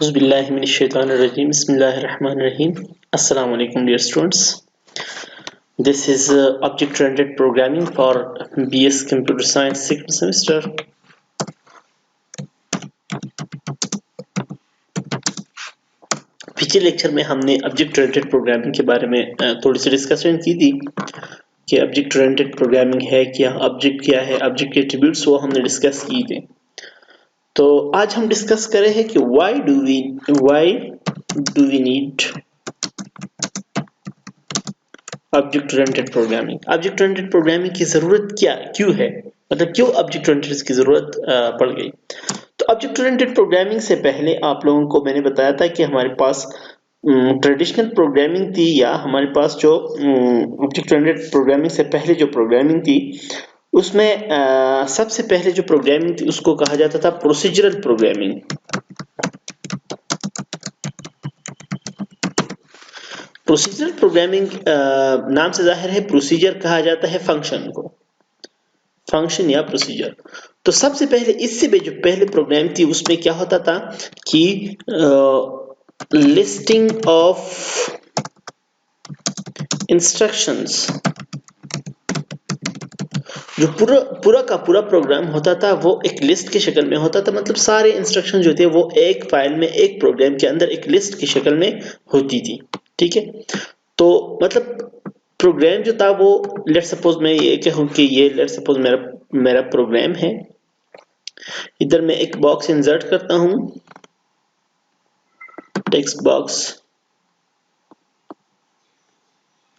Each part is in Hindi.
Auzubillahiminash-shaytanir-rajim. Bismillahir-rahmanir-rahim. Assalamu alaikum, dear students. This is object-oriented programming for BS Computer Science 6th semester. पिछले लेक्चर में हमने ऑब्जेक्ट ओरिएंटेड प्रोग्रामिंग के बारे में थोड़ी सी डिस्कशन की थी कि ऑब्जेक्ट ओरिएंटेड प्रोग्रामिंग है क्या, ऑब्जेक्ट क्या है, ऑब्जेक्ट के एट्रीब्यूट्स वो हमने डिस्कस किए थे। तो आज हम डिस्कस कर रहे हैं कि why do we need object oriented programming. Object oriented programming की जरूरत क्यों है, मतलब क्यों ऑब्जेक्ट ओरिएंटेड की जरूरत पड़ गई। तो ऑब्जेक्ट ओरिएंटेड प्रोग्रामिंग से पहले आप लोगों को मैंने बताया था कि हमारे पास ट्रेडिशनल प्रोग्रामिंग थी, या हमारे पास जो ऑब्जेक्ट ओरिएंटेड प्रोग्रामिंग से पहले जो प्रोग्रामिंग थी उसमें सबसे पहले जो प्रोग्रामिंग थी उसको कहा जाता था प्रोसीजरल प्रोग्रामिंग। प्रोसीजरल प्रोग्रामिंग नाम से जाहिर है प्रोसीजर कहा जाता है फंक्शन को, फंक्शन या प्रोसीजर। तो सबसे पहले इससे भी जो पहले प्रोग्राम थी उसमें क्या होता था कि लिस्टिंग ऑफ इंस्ट्रक्शंस, जो पूरा का पूरा प्रोग्राम होता था वो एक लिस्ट की शक्ल में होता था। मतलब सारे इंस्ट्रक्शन जो थे वो एक फाइल में, एक प्रोग्राम के अंदर एक लिस्ट की शक्ल में होती थी। ठीक है, तो मतलब प्रोग्राम जो था वो लेट सपोज मैं ये कहूँ कि ये लेट सपोज मेरा प्रोग्राम है। इधर मैं एक बॉक्स इंसर्ट करता हूं, टेक्स्ट बॉक्स।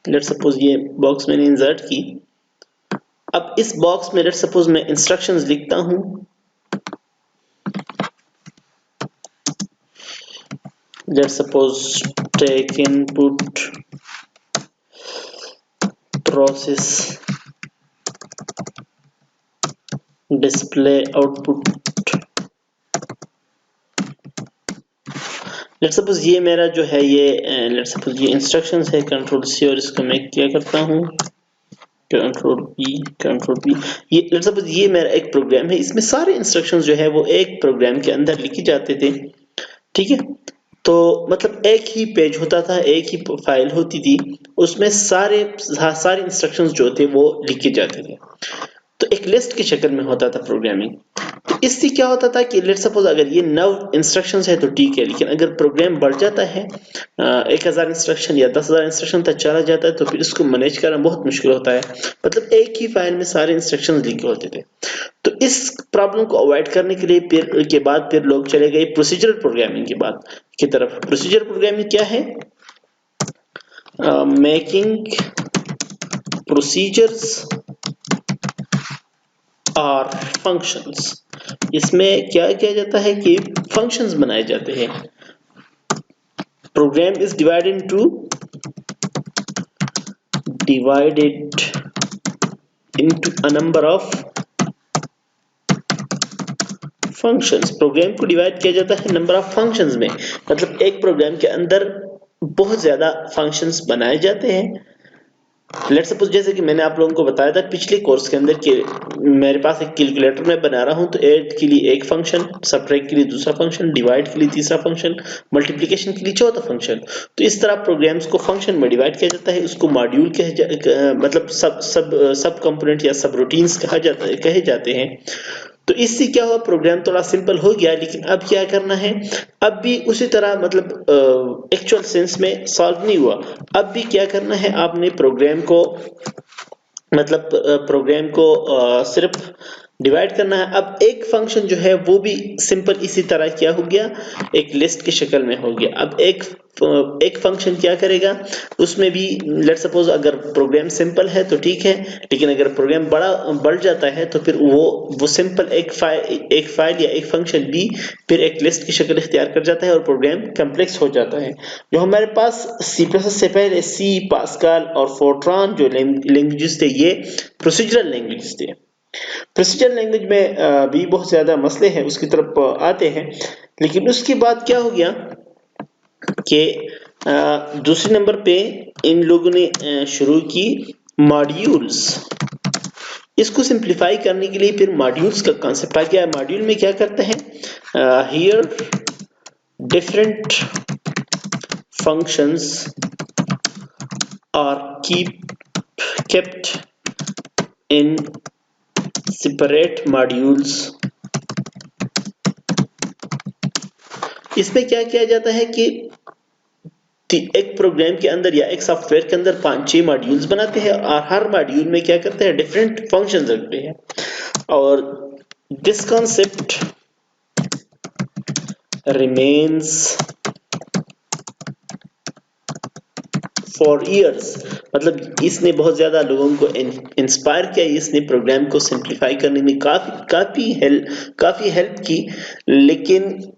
लेट सपोज ये बॉक्स मैंने इंसर्ट की। अब इस बॉक्स में लेट सपोज मैं इंस्ट्रक्शंस लिखता हूं। Let suppose take input process display output. Let suppose ये मेरा जो है ये लेट सपोज ये इंस्ट्रक्शंस है। कंट्रोल सी और इसको मैं क्या करता हूँ, कंट्रोल पी। ये लेट सपोज ये मेरा एक प्रोग्राम है, इसमें सारे इंस्ट्रक्शंस जो है वो एक प्रोग्राम के अंदर लिखे जाते थे। ठीक है, तो मतलब एक ही पेज होता था, एक ही फाइल होती थी, उसमें सारे इंस्ट्रक्शंस जो थे वो लिखे जाते थे। तो एक लिस्ट की शक्ल में होता था प्रोग्रामिंग। तो इससे क्या होता था कि लेट सपोज अगर ये 9 इंस्ट्रक्शंस है तो ठीक है, लेकिन अगर प्रोग्राम बढ़ जाता है 1000 इंस्ट्रक्शन या 10,000 इंस्ट्रक्शन तक चला जाता है तो फिर इसको मैनेज करना बहुत मुश्किल होता है। मतलब एक ही फाइल में सारे इंस्ट्रक्शंस लिखे होते थे। तो इस प्रॉब्लम को अवॉइड करने के लिए फिर लोग चले गए प्रोसीजरल प्रोग्रामिंग की तरफ। प्रोसीजरल प्रोग्रामिंग क्या है? मेकिंग प्रोसीजर्स और फंक्शंस। इसमें क्या किया जाता है कि फंक्शंस बनाए जाते हैं। Program is divided into a number of functions. Program को डिवाइड किया जाता है नंबर ऑफ फंक्शंस में। मतलब एक प्रोग्राम के अंदर बहुत ज्यादा फंक्शंस बनाए जाते हैं। लेट सपोज जैसे कि मैंने आप लोगों को बताया था पिछले कोर्स के अंदर कि मेरे पास एक कैलकुलेटर मैं बना रहा हूं, तो ऐड के लिए एक फंक्शन, सब्ट्रैक्ट के लिए दूसरा फंक्शन, डिवाइड के लिए तीसरा फंक्शन, मल्टीप्लिकेशन के लिए चौथा फंक्शन। तो इस तरह प्रोग्राम्स को फंक्शन में डिवाइड किया जाता है। उसको मॉड्यूल मतलब सब कंपोनेंट या सब रूटीन्स कहे जाते हैं। तो इससे क्या हुआ, प्रोग्राम थोड़ा सिंपल हो गया। लेकिन अब क्या करना है, अब भी उसी तरह मतलब एक्चुअल सेंस में सॉल्व नहीं हुआ। अब भी क्या करना है, आपने प्रोग्राम को मतलब प्रोग्राम को सिर्फ डिवाइड करना है। अब एक फंक्शन जो है वो भी सिंपल इसी तरह क्या हो गया, एक लिस्ट की शक्ल में हो गया। अब एक फंक्शन क्या करेगा, उसमें भी लेट सपोज अगर प्रोग्राम सिंपल है तो ठीक है, लेकिन अगर प्रोग्राम बढ़ जाता है तो फिर वो सिंपल एक फाइल या एक फंक्शन भी फिर एक लिस्ट की शक्ल इख्तियार कर जाता है और प्रोग्राम कॉम्प्लेक्स हो जाता है। जो हमारे पास सी प्लस से पहले सी, पास्कल और फोर्ट्रान जो लैंग्वेजेस थे ये प्रोसीजरल लैंग्वेजेस थे। प्रोसीजरल लैंग्वेज में भी बहुत ज्यादा मसले हैं, उसकी तरफ आते हैं। लेकिन उसके बाद क्या हो गया कि दूसरे नंबर पे इन लोगों ने शुरू की मॉड्यूल्स। इसको सिंप्लीफाई करने के लिए फिर मॉड्यूल्स का कॉन्सेप्ट आ गया। मॉड्यूल में क्या करते हैं, here different functions are kept in separate modules। इसमें क्या किया जाता है कि एक प्रोग्राम के अंदर या एक सॉफ्टवेयर के अंदर 5-6 मॉड्यूल्स बनाते हैं और हर मॉड्यूल में क्या करते हैं, डिफरेंट फंक्शंस रखते हैं। और this concept remains for years, मतलब इसने बहुत ज्यादा लोगों को इंस्पायर किया, इसने प्रोग्राम को सिंप्लीफाई करने में काफी हेल्प की। लेकिन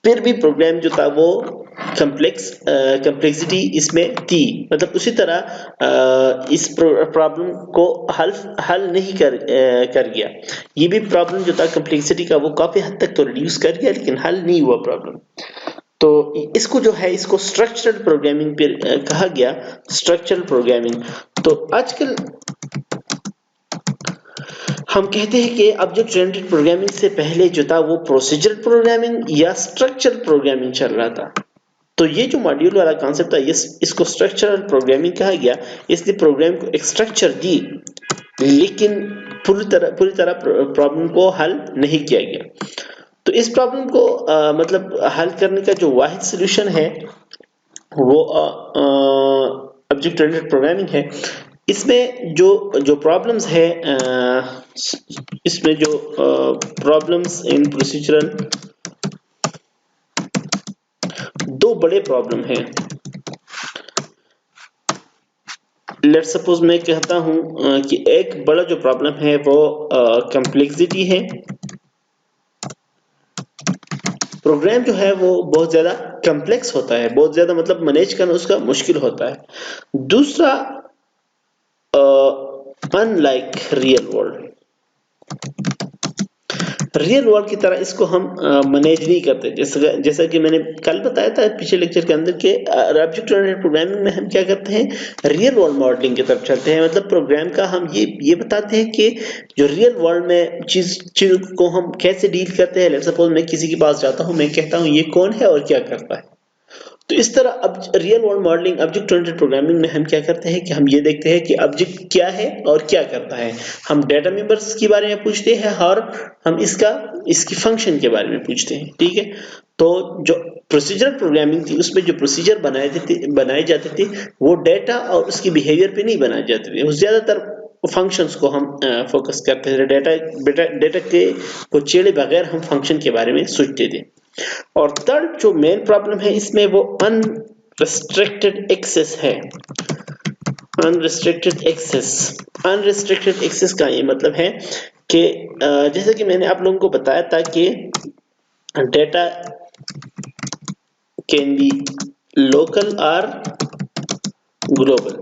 फिर भी प्रोग्राम जो था वो कम्प्लेक्सिटी इसमें थी, मतलब उसी तरह इस प्रॉब्लम को हल नहीं कर गया। ये भी प्रॉब्लम जो था कम्प्लेक्सिटी का वो काफी हद तक तो रिड्यूस कर गया, लेकिन हल नहीं हुआ प्रॉब्लम। तो इसको जो है इसको स्ट्रक्चरल प्रोग्रामिंग पे कहा गया, स्ट्रक्चरल प्रोग्रामिंग। तो आजकल हम कहते हैं कि ऑब्जेक्ट ओरिएंटेड प्रोग्रामिंग से पहले जो था वो प्रोसीजरल प्रोग्रामिंग या स्ट्रक्चरल प्रोग्रामिंग चल रहा था। तो ये जो मॉड्यूल वाला कॉन्सेप्ट था इसको स्ट्रक्चरल प्रोग्रामिंग कहा गया। इसने प्रोग्राम को एक स्ट्रक्चर दी, लेकिन पूरी तरह प्रॉब्लम को हल नहीं किया गया। तो इस प्रॉब्लम को मतलब हल करने का जो वाहिद सॉल्यूशन है वो ऑब्जेक्ट ओरिएंटेड प्रोग्रामिंग है। इसमें जो प्रॉब्लम्स है, इसमें जो प्रॉब्लम्स इन प्रोसीजरल, दो बड़े प्रॉब्लम हैं। लेट सपोज मैं कहता हूं कि एक बड़ा जो प्रॉब्लम है वो कम्प्लेक्सिटी है। प्रोग्राम जो है वो बहुत ज्यादा कम्प्लेक्स होता है, बहुत ज्यादा मतलब मैनेज करना उसका मुश्किल होता है। दूसरा, unlike real world, real world की तरह इसको हम मैनेज नहीं करते। जैसा कि मैंने कल बताया था पिछले लेक्चर के अंदर के ऑब्जेक्ट ओरिएंटेड प्रोग्रामिंग में हम क्या करते हैं, रियल वर्ल्ड मॉडलिंग की तरफ चलते हैं। मतलब प्रोग्राम का हम ये बताते हैं कि जो रियल वर्ल्ड में चीज को हम कैसे डील करते हैं। लेट्स सपोज मैं किसी के पास जाता हूं, मैं कहता हूं ये कौन है और क्या करता है। तो इस तरह अब real world modelling object oriented programming में हम क्या करते हैं कि हम ये देखते हैं कि ऑब्जेक्ट क्या है और क्या करता है। हम डेटा मेंबर्स के बारे में पूछते हैं और हम इसकी फंक्शन के बारे में पूछते हैं, ठीक है। तो जो प्रोसीजरल प्रोग्रामिंग थी उसमें जो प्रोसीजर बनाए जाते थे वो डेटा और उसके बिहेवियर पे नहीं बनाए जाते थे। ज्यादातर फंक्शंस को हम फोकस करते थे, डेटा के को छेड़े बगैर हम फंक्शन के बारे में सोचते थे। और थर्ड जो मेन प्रॉब्लम है इसमें वो अनरिस्ट्रिक्टेड एक्सेस है। अनरिस्ट्रिक्टेड एक्सेस का ये मतलब है कि जैसे कि मैंने आप लोगों को बताया था कि डेटा कैन बी लोकल और ग्लोबल।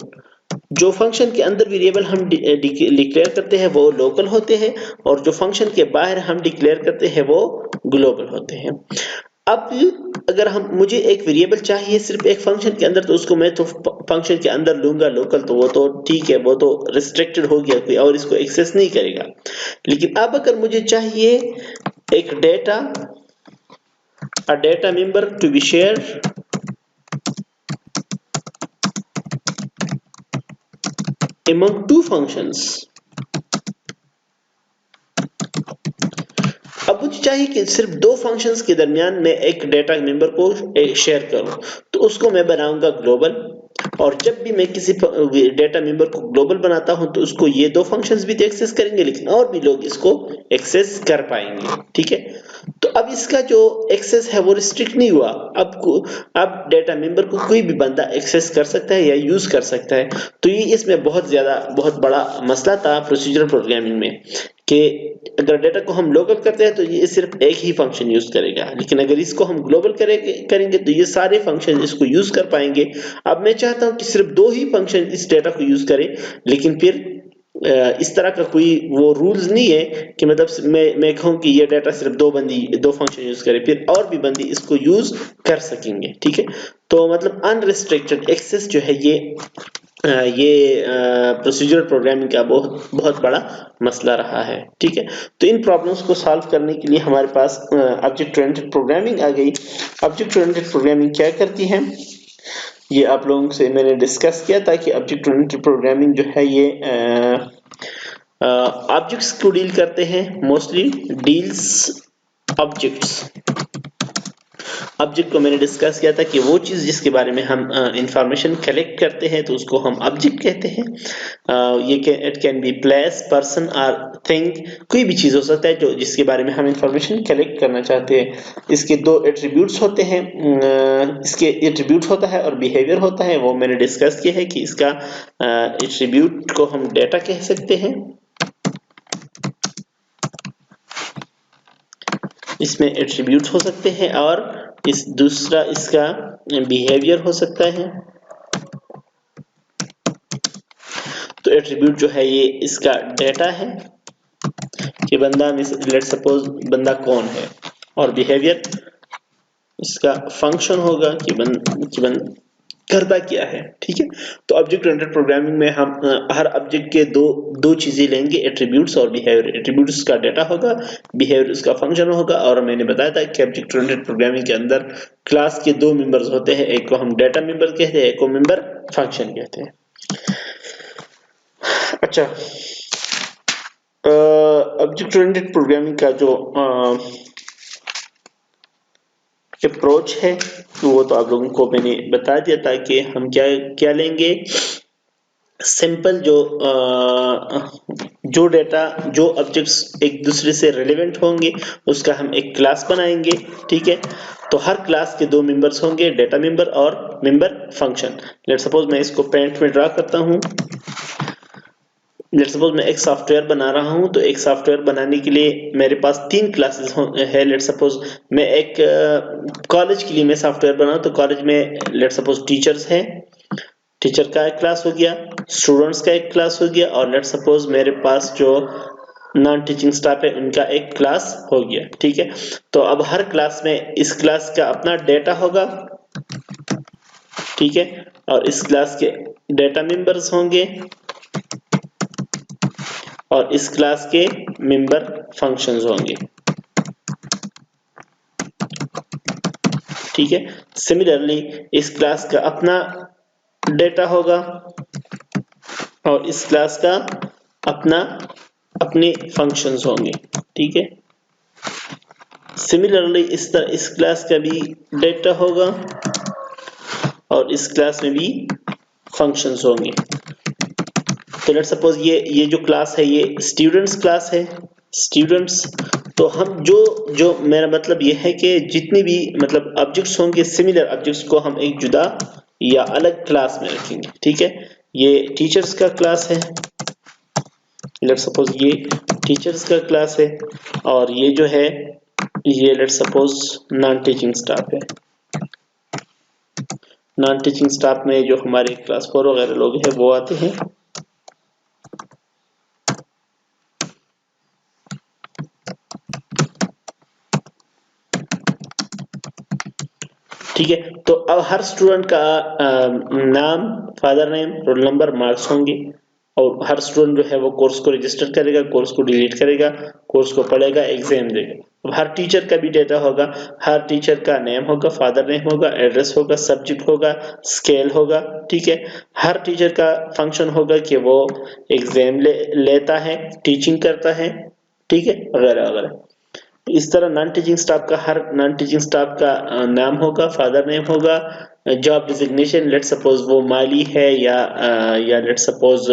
जो फंक्शन के अंदर वेरिएबल हम डिक्लेयर करते हैं वो लोकल होते हैं, और जो फंक्शन के बाहर हम डिक्लेयर करते हैं वो ग्लोबल होते हैं। अब अगर मुझे एक वेरिएबल चाहिए सिर्फ एक फंक्शन के अंदर, तो उसको मैं तो फंक्शन के अंदर लूंगा लोकल, तो वो तो ठीक है, वो तो रिस्ट्रिक्टेड हो गया, कोई और इसको एक्सेस नहीं करेगा। लेकिन अब अगर मुझे चाहिए एक data member to be share among two functions, अब मुझे चाहिए कि सिर्फ दो फंक्शंस के दरमियान मैं एक डेटा मेंबर को शेयर करूं, तो उसको मैं बनाऊंगा ग्लोबल। और जब भी मैं किसी डेटा मेंबर को ग्लोबल बनाता हूं तो उसको ये दो फंक्शंस भी एक्सेस करेंगे, लेकिन और भी लोग इसको एक्सेस कर पाएंगे, ठीक है। तो अब इसका जो एक्सेस है वो रिस्ट्रिक्ट नहीं हुआ। अब डेटा मेंबर को कोई भी बंदा एक्सेस कर सकता है या यूज कर सकता है। तो ये इसमें बहुत बड़ा मसला था प्रोसीजरल प्रोग्रामिंग में, कि अगर डेटा को हम लोकल करते हैं तो ये सिर्फ एक ही फंक्शन यूज करेगा, लेकिन अगर इसको हम ग्लोबल करेंगे तो ये सारे फंक्शन इसको यूज कर पाएंगे। अब मैं चाहता हूं कि सिर्फ दो ही फंक्शन इस डेटा को यूज करें, लेकिन फिर इस तरह का कोई वो रूल्स नहीं है कि मतलब मैं कहूं कि ये डेटा सिर्फ दो फंक्शन यूज करे, फिर और भी बंदी इसको यूज कर सकेंगे, ठीक है। तो मतलब अनरिस्ट्रिक्टेड एक्सेस जो है ये ये प्रोसीजरल प्रोग्रामिंग का बहुत बहुत बड़ा मसला रहा है। ठीक है, तो इन प्रॉब्लम्स को सॉल्व करने के लिए हमारे पास ऑब्जेक्ट ओरिएंटेड प्रोग्रामिंग आ गई। ऑब्जेक्ट ओरिएंटेड प्रोग्रामिंग क्या करती है, ये आप लोगों से मैंने डिस्कस किया था कि ऑब्जेक्ट ओरिएंटेड प्रोग्रामिंग जो है ये ऑब्जेक्ट्स को डील करते हैं, मोस्टली डील्स ऑब्जेक्ट्स। ऑब्जेक्ट को मैंने डिस्कस किया था कि वो चीज जिसके बारे में हम इंफॉर्मेशन कलेक्ट करते हैं तो उसको हम ऑब्जेक्ट कहते हैं। ये it can be place, person और थिंग, कोई भी चीज हो सकता है जो जिसके बारे में हम इंफॉर्मेशन कलेक्ट करना चाहते हैं। इसके दो एट्रीब्यूट्स होते हैं, इसके एट्रीब्यूट होता है और बिहेवियर होता है, वो मैंने डिस्कस किया है कि इसका एट्रीब्यूट को हम डेटा कह सकते हैं, इसमें एट्रीब्यूट हो सकते हैं, और इस दूसरा इसका बिहेवियर हो सकता है। तो एट्रीब्यूट जो है ये इसका डेटा है कि बंदा, लेट सपोज बंदा कौन है, और बिहेवियर इसका फंक्शन होगा कि करता क्या है। ठीक है, तो ऑब्जेक्ट ओरिएंटेड प्रोग्रामिंग में हम हर ऑब्जेक्ट के दो चीजें लेंगे, एट्रीब्यूट्स और बिहेवियर। एट्रीब्यूट्स का डेटा होगा, बिहेवियर उसका फंक्शन होगा। और मैंने बताया था कि ऑब्जेक्ट ओरिएंटेड प्रोग्रामिंग के अंदर क्लास के दो मेंबर्स होते हैं, एक को हम डेटा मेंबर कहते हैं, एक को मेंबर फंक्शन कहते हैं। अच्छा, ऑब्जेक्ट ओरिएंटेड प्रोग्रामिंग का जो अप्रोच है वो तो आप लोगों को मैंने बता दिया था कि हम क्या क्या लेंगे। सिंपल जो डेटा, जो ऑब्जेक्ट्स एक दूसरे से रिलेवेंट होंगे उसका हम एक क्लास बनाएंगे। ठीक है, तो हर क्लास के दो मेंबर्स होंगे, डेटा मेंबर और मेंबर फंक्शन। लेट्स सपोज मैं इसको पेंट में ड्रा करता हूँ। लेट्स सपोज मैं एक सॉफ्टवेयर बना रहा हूं, तो एक सॉफ्टवेयर बनाने के लिए मेरे पास तीन क्लासेस है। लेट्स सपोज मैं एक कॉलेज के लिए मैं सॉफ्टवेयर बनाऊं, तो कॉलेज में लेट्स सपोज टीचर्स हैं, टीचर का एक क्लास हो गया, स्टूडेंट्स का एक क्लास हो गया, और लेट्स सपोज मेरे पास जो नॉन टीचिंग स्टाफ है उनका एक क्लास हो गया। ठीक है, तो अब हर क्लास में इस क्लास का अपना डेटा होगा। ठीक है, और इस क्लास के डेटा मेंबर्स होंगे और इस क्लास के मेंबर फंक्शंस होंगे। ठीक है, सिमिलरली इस क्लास का अपना डेटा होगा और इस क्लास का अपने फंक्शंस होंगे। ठीक है, सिमिलरली इस क्लास का भी डेटा होगा और इस क्लास में भी फंक्शंस होंगे। तो लेट्स सपोज ये जो क्लास है ये स्टूडेंट्स क्लास है, स्टूडेंट्स। तो हम जो जो मेरा मतलब ये है कि जितनी भी मतलब ऑब्जेक्ट्स होंगे, सिमिलर ऑब्जेक्ट्स को हम एक जुदा या अलग क्लास में रखेंगे। ठीक है, ये टीचर्स का क्लास है, लेट्स सपोज ये टीचर्स का क्लास है, और ये जो है ये let's suppose non teaching staff है। नॉन टीचिंग स्टाफ में जो हमारे क्लास 4 वगैरह लोग हैं वो आते हैं। ठीक है, तो अब हर स्टूडेंट का नाम, father name, roll number, marks होंगे, और हर स्टूडेंट जो है वो कोर्स को रजिस्टर करेगा, कोर्स को डिलीट करेगा, कोर्स को पढ़ेगा, एग्जाम देगा। अब हर टीचर का भी डेटा होगा, हर टीचर का नेम होगा, फादर नेम होगा, एड्रेस होगा, सब्जेक्ट होगा, स्केल होगा। ठीक है, हर टीचर का फंक्शन होगा कि वो एग्जाम लेता है, टीचिंग करता है। ठीक है, वगैरह वगैरह। इस तरह नॉन टीचिंग स्टाफ का, हर नॉन टीचिंग स्टाफ का नाम होगा, फादर नेम होगा, जॉब डिजिग्नेशन, लेट सपोज वो माली है या लेट सपोज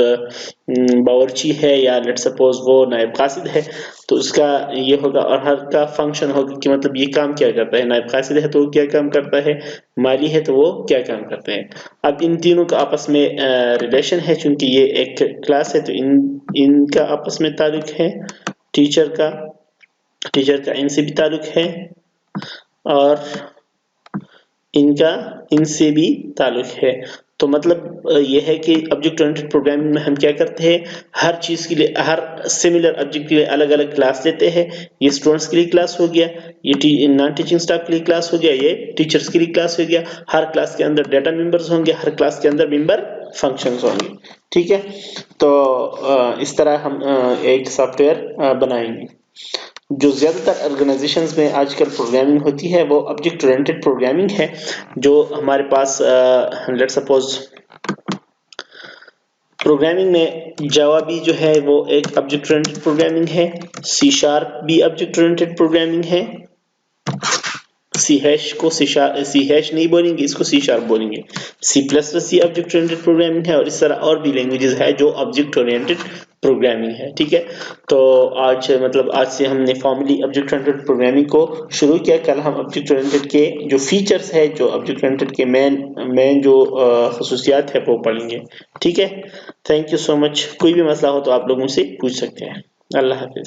बावर्ची है, या लेट सपोज वो नायब कासिद है, तो उसका ये होगा। और हर का फंक्शन होगा कि मतलब ये काम क्या करता है, नायब कासिद है तो वो क्या काम करता है, माली है तो वो क्या काम करते हैं। अब इन तीनों का आपस में रिलेशन है, चूंकि ये एक क्लास है तो इनका आपस में ताल्लुक है। टीचर का इनसे भी ताल्लुक है और इनका इनसे भी ताल्लुक है। तो मतलब यह है कि ऑब्जेक्ट ओरिएंटेड प्रोग्रामिंग में हम क्या करते हैं, हर चीज के लिए, हर सिमिलर ऑब्जेक्ट के लिए अलग अलग क्लास लेते हैं। ये स्टूडेंट्स के लिए क्लास हो गया, ये नॉन टीचिंग स्टाफ के लिए क्लास हो गया, ये टीचर्स के लिए क्लास हो गया। हर क्लास के अंदर डेटा मेंबर्स होंगे, हर क्लास के अंदर मेंबर फंक्शंस होंगे। ठीक है, तो इस तरह हम एक सॉफ्टवेयर बनाएंगे। जो ज्यादातर ऑर्गेनाइजेशंस में आजकल प्रोग्रामिंग होती है वो ऑब्जेक्ट ओरिएंटेड प्रोग्रामिंग है। जो हमारे पास लेट्स सपोज प्रोग्रामिंग में जावा भी जो है वो एक ऑब्जेक्ट ओरिएंटेड प्रोग्रामिंग है, सी शार्प भी ऑब्जेक्ट ओरिएंटेड प्रोग्रामिंग है, सी हैश को सी हैश नहीं बोलेंगे, इसको सी शार्प बोलेंगे, सी प्लस प्लस सी ऑब्जेक्ट ओरिएंटेड प्रोग्रामिंग है, और इस तरह और भी लैंग्वेजेस है जो ऑब्जेक्ट ओरिएंटेड प्रोग्रामिंग है। ठीक है, तो आज से हमने फॉर्मली ऑब्जेक्ट ओरिएंटेड प्रोग्रामिंग को शुरू किया। कल हम ऑब्जेक्ट ओरिएंटेड के जो फीचर्स है, जो ऑब्जेक्ट ओरिएंटेड के मेन जो खसूसियात है वो पढ़ेंगे। ठीक है, थैंक यू सो मच। कोई भी मसला हो तो आप लोग मुझसे पूछ सकते हैं। अल्लाह हाफिज।